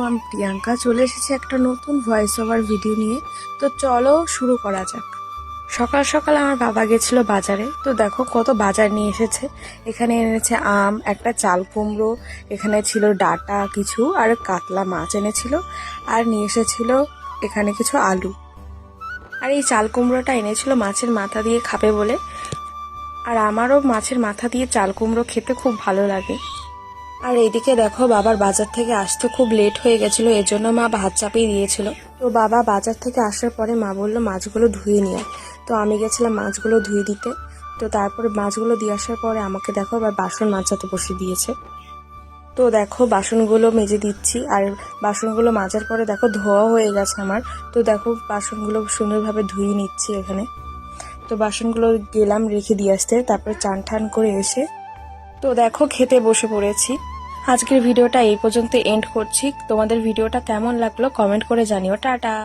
আমি প্রিয়াঙ্কা চলে এসেছি একটা নতুন ভয়েস ওভার ভিডিও নিয়ে। তো চলো শুরু করা যাক। সকাল সকাল আমার বাবা গেছিল বাজারে, তো দেখো কত বাজার নিয়ে এসেছে। এখানে এনেছে আম, একটা চাল কুমড়ো, এখানে ছিল ডাটা কিছু, আর কাতলা মাছ এনেছিল, আর নিয়ে এসেছিল এখানে কিছু আলু। আর এই চাল কুমড়োটা এনেছিল মাছের মাথা দিয়ে খাবে বলে। আর আমারও মাছের মাথা দিয়ে চাল কুমড়ো খেতে খুব ভালো লাগে। আর এইদিকে দেখো বাবার বাজার থেকে আসতে খুব লেট হয়ে গেছিল, এজন্য মা ভাত চাপিয়ে দিয়েছিল। তো বাবা বাজার থেকে আসার পরে মা বললো মাছগুলো ধুয়ে নিয়ে। তো আমি গেছিলাম মাছগুলো ধুয়ে দিতে। তো তারপরে মাছগুলো দিয়ে আসার পরে আমাকে দেখো আবার বাসন মাজাতে বসে দিয়েছে। তো দেখো বাসনগুলো মেজে দিচ্ছি, আর বাসনগুলো মাজার পরে দেখো ধোয়া হয়ে গেছে আমার। তো দেখো বাসনগুলো সুন্দরভাবে ধুয়ে নিচ্ছি এখানে। তো বাসনগুলো গেলাম রেখে দিয়ে আসতে, তারপরে চান ঠান করে এসে তো দেখো খেতে বসে পড়েছি। আজকের ভিডিওটা এই পর্যন্ত এন্ড করছি। তোমাদের ভিডিওটা কেমন লাগলো কমেন্ট করে জানিও। টাটা।